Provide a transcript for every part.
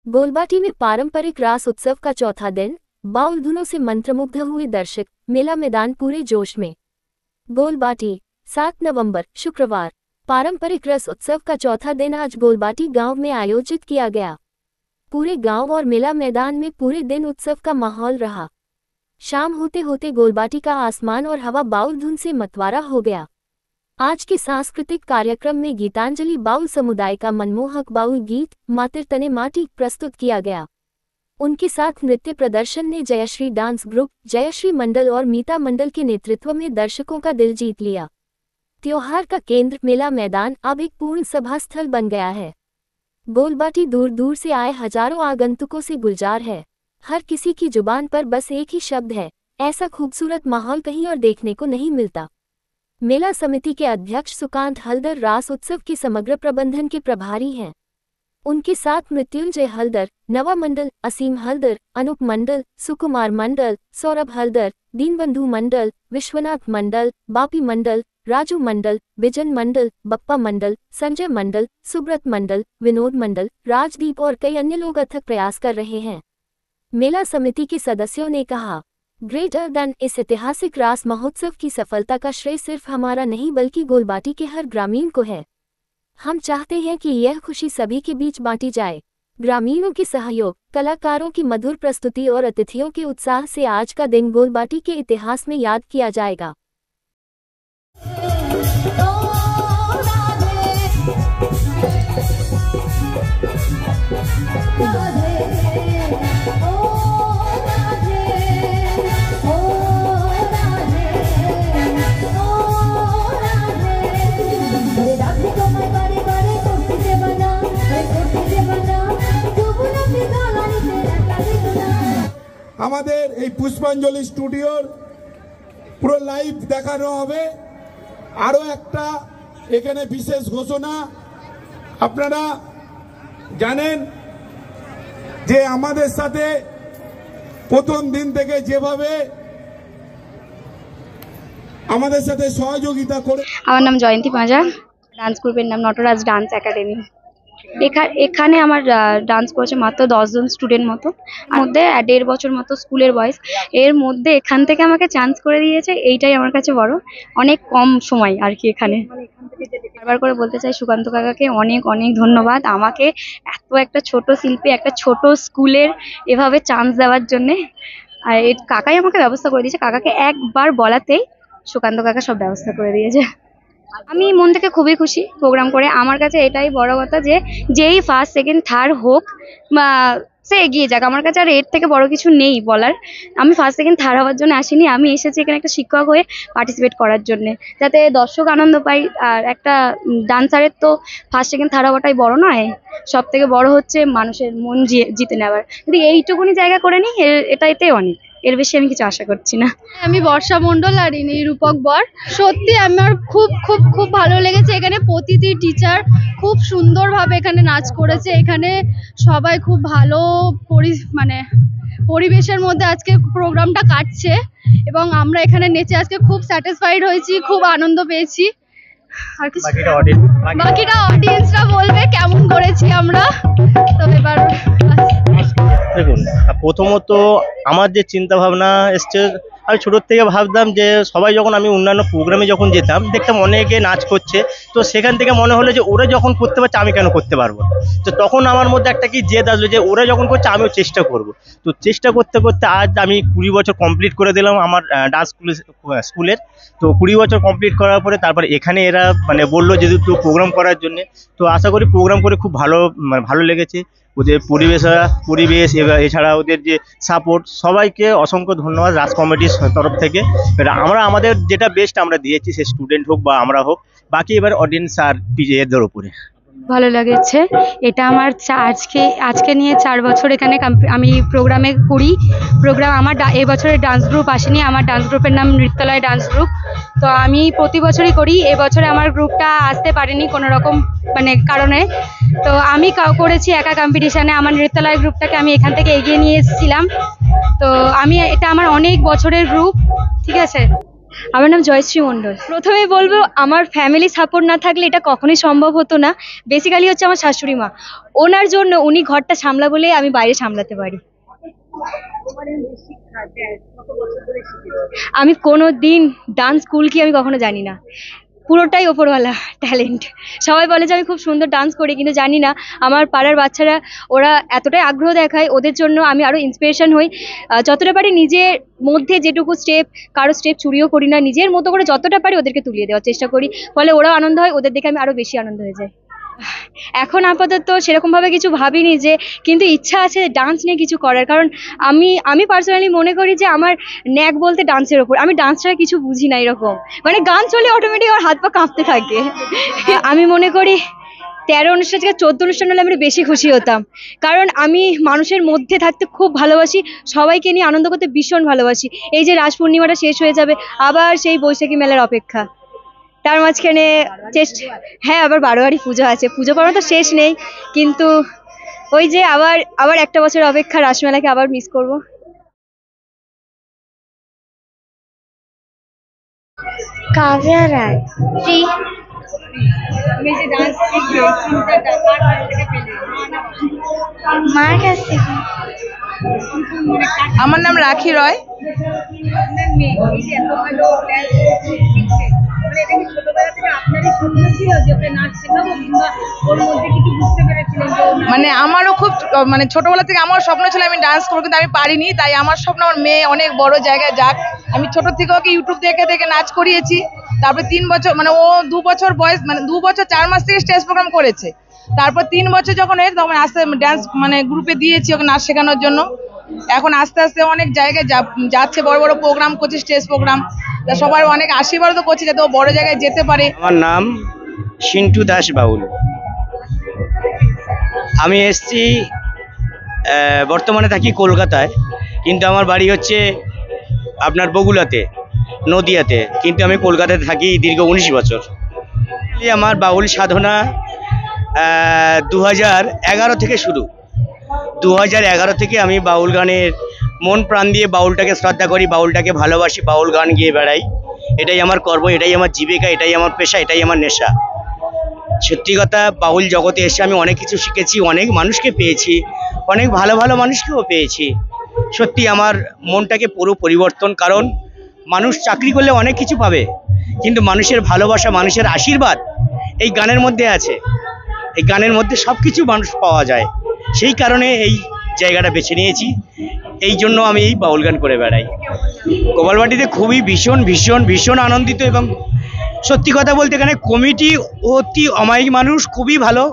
गोलबाटी में पारंपरिक रास उत्सव का चौथा दिन, बाउल धुनों से मंत्रमुग्ध हुए दर्शक, मेला मैदान पूरे जोश में। गोलबाटी 7 नवंबर शुक्रवार, पारंपरिक रस उत्सव का चौथा दिन आज गोलबाटी गांव में आयोजित किया गया। पूरे गांव और मेला मैदान में पूरे दिन उत्सव का माहौल रहा। शाम होते होते गोलबाटी का आसमान और हवा बाउल धुन से मतवारा हो गया। आज के सांस्कृतिक कार्यक्रम में गीतांजलि बाउल समुदाय का मनमोहक बाउल गीत मातिर तने माटी प्रस्तुत किया गया। उनके साथ नृत्य प्रदर्शन ने जयश्री डांस ग्रुप, जयश्री मंडल और मीता मंडल के नेतृत्व में दर्शकों का दिल जीत लिया। त्योहार का केंद्र मेला मैदान अब एक पूर्ण सभा स्थल बन गया है। गोलबाटी दूर दूर से आए हजारों आगंतुकों से गुलजार है। हर किसी की जुबान पर बस एक ही शब्द है, ऐसा खूबसूरत माहौल कहीं और देखने को नहीं मिलता। मेला समिति के अध्यक्ष सुकांत हल्दर रास उत्सव के समग्र प्रबंधन के प्रभारी हैं। उनके साथ मृत्युंजय हल्दर, नवा मंडल, असीम हल्दर, अनूप मंडल, सुकुमार मंडल, सौरभ हल्दर, दीनबंधु मंडल, विश्वनाथ मंडल, बापी मंडल, राजू मंडल, बिजन मंडल, बप्पा मंडल, संजय मंडल, सुब्रत मंडल, विनोद मंडल, राजदीप और कई अन्य लोग अथक प्रयास कर रहे हैं। मेला समिति के सदस्यों ने कहा, ग्रेटर देन इस ऐतिहासिक रास महोत्सव की सफलता का श्रेय सिर्फ हमारा नहीं बल्कि गोलबाटी के हर ग्रामीण को है। हम चाहते हैं कि यह खुशी सभी के बीच बांटी जाए। ग्रामीणों के सहयोग, कलाकारों की मधुर प्रस्तुति और अतिथियों के उत्साह से आज का दिन गोलबाटी के इतिहास में याद किया जाएगा। আমাদের এই পুষ্পাঞ্জলি স্টুডিওর পুরো লাইভ দেখানো হবে। আরো একটা এখানে বিশেষ ঘোষণা, আপনারা জানেন যে আমাদের সাথে প্রথম দিন থেকে যেভাবে আমাদের সাথে সহযোগিতা করে। আমার নাম জয়ন্তী পাঁজা, ডান্স গ্রুপের নাম নটরাজ ডান্স একাডেমি। এখানে আমার ডান্স করেছে মাত্র 10 জন স্টুডেন্ট মতো, মধ্যে 1.5 বছর মতো স্কুলের বয়স। এর মধ্যে এখান থেকে আমাকে চান্স করে দিয়েছে, এইটাই আমার কাছে বড়। অনেক কম সময় আর কি এখানে। বারবার করে বলতে চাই সুকান্ত কাকাকে অনেক অনেক ধন্যবাদ, আমাকে এত একটা ছোট শিল্পী, একটা ছোট স্কুলের এভাবে চান্স দেওয়ার জন্যে। আর কাকাই আমাকে ব্যবস্থা করে দিয়েছে, কাকাকে একবার বলাতেই সুকান্ত কাকা সব ব্যবস্থা করে দিয়েছে। আমি মন থেকে খুবই খুশি প্রোগ্রাম করে। আমার কাছে এটাই বড় কথা যে যেই ফার্স্ট সেকেন্ড থার্ড হোক বা সে এগিয়ে যাক, আমার কাছে আর এর থেকে বড় কিছু নেই বলার। আমি ফার্স্ট সেকেন্ড থার্ড হওয়ার জন্য আসিনি, আমি এসেছি এখানে একটা শিক্ষক হয়ে পার্টিসিপেট করার জন্যে, যাতে দর্শক আনন্দ পাই। আর একটা ডান্সারের তো ফার্স্ট সেকেন্ড থার্ড হওয়াটাই বড় নয়, সব থেকে বড় হচ্ছে মানুষের মন জিতে নেওয়ার। যদি এইটুকুনি জায়গা করে নিই এটাইতে অনেক, এর বেশি আমি কিছু আশা করছি না। আমি বর্ষা মণ্ডল আর ইনি রূপক বর। সত্যি আমার খুব খুব খুব ভালো লেগেছে। এখানে প্রতিটি টিচার খুব সুন্দরভাবে এখানে নাচ করেছে। এখানে সবাই খুব ভালো পরিবেশের মধ্যে আজকে প্রোগ্রামটা কাটছে এবং আমরা এখানে নেচে আজকে খুব স্যাটিসফাইড হয়েছি, খুব আনন্দ পেয়েছি। আর কিছু বাকিটা অডিয়েন্সরা বলবে কেমন করেছি আমরা। তো এবার দেখুন, প্রথমত আমার যে চিন্তা ভাবনা এসছে, আমি ছোটোর থেকে ভাবতাম যে সবাই যখন আমি অন্যান্য প্রোগ্রামে যখন যেতাম দেখতাম অনেকে নাচ করছে, তো সেখান থেকে মনে হলো যে ওরা যখন করতে পারছে আমি কেন করতে পারবো। তো তখন আমার মধ্যে একটা কি জেদ আসলো যে ওরা যখন করছে আমিও চেষ্টা করব। তো চেষ্টা করতে করতে আজ আমি 20 বছর কমপ্লিট করে দিলাম আমার ডান্স স্কুলের। তো 20 বছর কমপ্লিট করার পরে তারপর এখানে এরা বললো যে একটু প্রোগ্রাম করার জন্যে। তো আশা করি প্রোগ্রাম করে খুব ভালো লেগেছে। ওদের পরিবেশ এছাড়া ওদের যে সাপোর্ট, সবাইকে অসংখ্য ধন্যবাদ রাজ কমিটির তরফ থেকে। আমাদের যেটা বেস্ট আমরা দিয়েছি, সে স্টুডেন্ট হোক বা আমরা হোক, বাকি এবার অডিয়েন্স আর টিচারদের উপরে। ভালো লেগেছে। এটা আমার আজকে নিয়ে 4 বছর এখানে আমি প্রোগ্রামে করি। আমার এবছরের ডান্স গ্রুপ আসেনি, আমার ডান্স গ্রুপের নাম নৃত্যালয় ডান্স গ্রুপ। তো আমি প্রতি বছরই করি, এবছরে আমার গ্রুপটা আসতে পারেনি কোনো রকম কারণে। তো আমি করেছি একা কম্পিটিশানে, আমার নৃত্যালয় গ্রুপটাকে আমি এখান থেকে এগিয়ে নিয়ে এসেছিলাম। তো এটা আমার অনেক বছরের গ্রুপ, ঠিক আছে। আমার নাম জয়শ্রী মণ্ডল। প্রথমেই বলবো আমার ফ্যামিলি সাপোর্ট না থাকলে এটা কখনোই সম্ভব হতো না। বেসিক্যালি হচ্ছে আমার শাশুড়ি মা, ওনার জন্য উনি ঘরটা সামলা বলেই আমি বাইরে সামলাতে পারি। আমি কোনো দিন ডান্স স্কুল কি আমি কখনো জানি না, পুরোটাই ওপরওয়ালা ট্যালেন্ট। সবাই বলে যে আমি খুব সুন্দর ডান্স করি, কিন্তু জানি না আমার পাড়ার বাচ্চারা ওরা এতটাই আগ্রহ দেখায়, ওদের জন্য আমি আরও ইন্সপিরেশন হই। যতটা পারি নিজের মধ্যে যেটুকু স্টেপ, কারো স্টেপ চুরিও করি না, নিজের মতো করে যতটা পারি ওদেরকে তুলিয়ে দেওয়ার চেষ্টা করি, ফলে ওরাও আনন্দ হয়, ওদের দেখে আমি আরও বেশি আনন্দ হয়ে যাই। এখন আপাতত সেরকমভাবে কিছু ভাবিনি, যে কিন্তু ইচ্ছা আছে ডান্স নিয়ে কিছু করার। কারণ আমি পার্সোনালি মনে করি যে আমার ন্যাক বলতে ডান্সের ওপর, আমি ডান্স ছাড়া কিছু বুঝি না এরকম, মানে গান চলে অটোমেটিক আমার হাত পা কাঁপতে থাকে। আমি মনে করি 13 অনুষ্ঠান থেকে 14 অনুষ্ঠান হলে আমি বেশি খুশি হতাম, কারণ আমি মানুষের মধ্যে থাকতে খুব ভালোবাসি, সবাইকে নিয়ে আনন্দ করতে ভীষণ ভালোবাসি। এই যে রাস পূর্ণিমাটা শেষ হয়ে যাবে, আবার সেই বৈশাখী মেলার অপেক্ষা, তার মাঝখানে হ্যাঁ আবার বারোয়ারি পুজো আছে, পুজো করার তো শেষ নেই, কিন্তু ওই যে আবার একটা বছর অপেক্ষা, রাসমেলাকে আবার মিস করব। কাব্যা রায়। মার কাছ থেকে। আমার নাম রাখি রয়। মানে আমারও খুব মানে ছোটবেলা থেকে আমার স্বপ্ন ছিল আমি ডান্স করবো, কিন্তু আমি পারিনি। তাই আমার স্বপ্ন আমার মেয়ে অনেক বড় জায়গায় যাক। আমি ছোট থেকে ওকে ইউটিউব দেখে দেখে নাচ করিয়েছি। তারপরে 3 বছর মানে ও 2 বছর বয়স, মানে 2 বছর 4 মাস থেকে স্টেজ প্রোগ্রাম করেছে। তারপর 3 বছর যখন হয়েছে তখন আস্তে ডান্স মানে গ্রুপে দিয়েছি ওকে নাচ শেখানোর জন্য। এখন আস্তে আস্তে অনেক জায়গায় যাচ্ছে, বড় বড় প্রোগ্রাম করছে, স্টেজ প্রোগ্রাম। তা সবার অনেক আশীর্বাদও করছে যাতে ও বড় জায়গায় যেতে পারে। আমার নাম সিন্টু দাস বাউল। আমি এসছি বর্তমানে থাকি কলকাতায়, কিন্তু আমার বাড়ি হচ্ছে আপনার বগুড়াতে, নদিয়াতে, কিন্তু আমি কলকাতায় থাকি দীর্ঘ 19 বছর। আমার বাউল সাধনা 2011 থেকে শুরু। 2011 থেকে আমি বাউল গানের মন প্রাণ দিয়ে বাউলটাকে শ্রদ্ধা করি, বাউলটাকে ভালোবাসি, বাউল গান গিয়ে বেড়াই। এটাই আমার কর্ম, এটাই আমার জীবিকা, এটাই আমার পেশা, এটাই আমার নেশা। সত্যি কথা, বাউল জগতে এসে আমি অনেক কিছু শিখেছি, অনেক মানুষকে পেয়েছি, অনেক ভালো ভালো মানুষকেও পেয়েছি। সত্যি আমার মনটাকে পুরো পরিবর্তন, কারণ মানুষ চাকরি করলে অনেক কিছু পাবে, কিন্তু মানুষের ভালোবাসা, মানুষের আশীর্বাদ এই গানের মধ্যে আছে। এই গানের মধ্যে সব কিছু মানুষ পাওয়া যায়, সেই কারণে এই জায়গাটা বেছে নিয়েছি। এই জন্য আমি এই বাউল গান করে বেড়াই। গোপালবাটিতে খুবই ভীষণ ভীষণ ভীষণ আনন্দিত, এবং সত্যি কথা বলতে এখানে কমিটি অতি অমায়িক মানুষ, খুবই ভালো।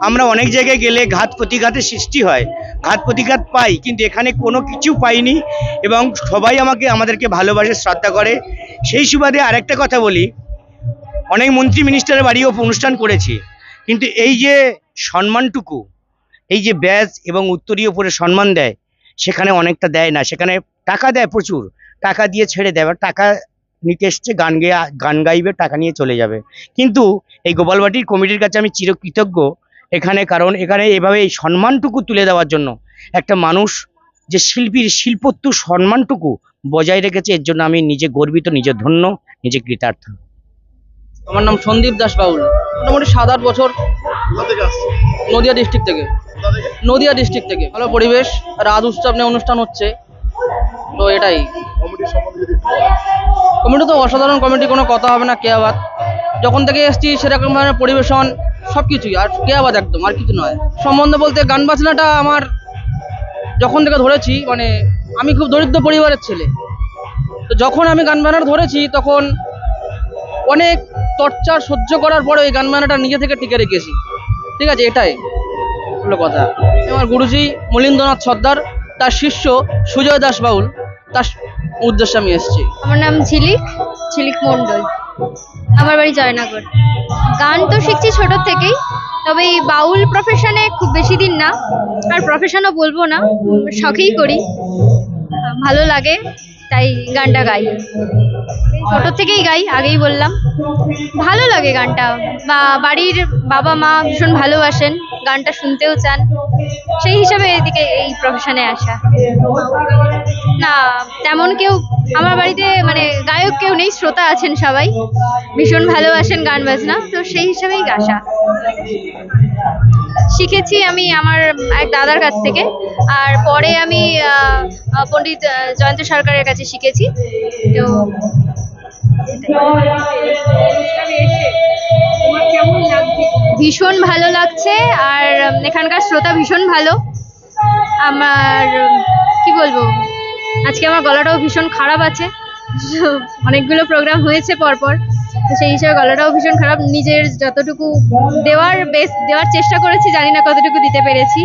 আমরা অনেক জায়গায় গেলে ঘাত প্রতিঘাতের সৃষ্টি হয়, ঘাত প্রতিঘাত পাই, কিন্তু এখানে কোনো কিছু পাইনি, এবং সবাই আমাদেরকে ভালোবাসে, শ্রদ্ধা করে। সেই সুবাদে আরেকটা কথা বলি, অনেক মন্ত্রী মিনিস্টারের বাড়িও অনুষ্ঠান করেছি, কিন্তু এই যে সম্মানটুকু, এই যে ব্যাজ এবং উত্তরীয় পরে সম্মান দেয়, সেখানে অনেকটা দেয় না। সেখানে টাকা দেয়, প্রচুর টাকা দিয়ে ছেড়ে দেয়, টাকা নিতে এসছে, গান গাইবে, টাকা নিয়ে চলে যাবে। কিন্তু এই গোপালবাটির কমিটির কাছে আমি চিরকৃতজ্ঞ এখানে, কারণ এখানে এভাবে এই সম্মানটুকু তুলে দেওয়ার জন্য একটা মানুষ যে শিল্পীর শিল্পত্ব সম্মানটুকু বজায় রেখেছে, এর জন্য আমি নিজে গর্বিত, নিজে ধন্য, নিজে কৃতার্থ। আমার নাম সন্দীপ দাস বাউল। মোটামুটি 7-8 বছর। নদিয়া ডিস্ট্রিক্ট থেকে। নদিয়া ডিস্ট্রিক্ট থেকে। ভালো পরিবেশ, রাত উৎসব নিয়ে অনুষ্ঠান হচ্ছে, তো এটাই। কমিটি তো অসাধারণ কমিটি, কোনো কথা হবে না। কেয়াবাদ যখন থেকে এসছি সেরকম ধরনের পরিবেশন সব কিছুই, আর কেয়াবাদ একদম, আর কিছু নয়। সম্বন্ধে বলতে গান বাজনাটা আমার যখন থেকে ধরেছি, মানে আমি খুব দরিদ্র পরিবারের ছেলে, তো যখন আমি গান বাজনা ধরেছি তখন অনেক টর্চার সহ্য করার পরে এই গান বাজনাটা নিজে থেকে টিকে রেখেছি। ঠিক আছে, এটাই হলো কথা। আমার গুরুজি মলিন্দ্রনাথ সর্দার, তার শিষ্য সুজয় দাস বাউল, তার উদ্দেশ্যে আমি এসেছি। আমার নাম ঝিলিক মণ্ডল। আমার বাড়ি জয়নগর। গান তো শিখছি ছোট থেকেই, তবে এই বাউল প্রফেশনে খুব বেশি দিন না, আর প্রফেশনও বলবো না, শখেই করি, ভালো লাগে তাই গানটা গাই। ছোট থেকেই গাই, আগেই বললাম, ভালো লাগে গানটা। বাড়ির বাবা মা ভীষণ ভালোবাসেন, গানটা শুনতেও চান, সেই হিসাবে এদিকে এই প্রফেশনে আসা। না, তেমন কেউ আমার বাড়িতে মানে গায়ক কেউ নেই, শ্রোতা আছেন সবাই, ভীষণ ভালোবাসেন গান বাজনা, তো সেই হিসাবেই আসা। শিখেছি আমি আমার এক দাদার কাছ থেকে, আর পরে আমি পণ্ডিত জয়ন্ত সরকারের কাছে শিখেছি। তো ভীষণ ভালো লাগছে, আর এখানকার শ্রোতা ভীষণ ভালো। আমার কি বলবো, আজকে আমার গলাটাও ভীষণ খারাপ আছে, অনেকগুলো প্রোগ্রাম হয়েছে পরপর, তো সেই হিসেবে গলাটাও ভীষণ খারাপ। নিজের যতটুকু দেওয়ার চেষ্টা করেছি, জানি না কতটুকু দিতে পেরেছি।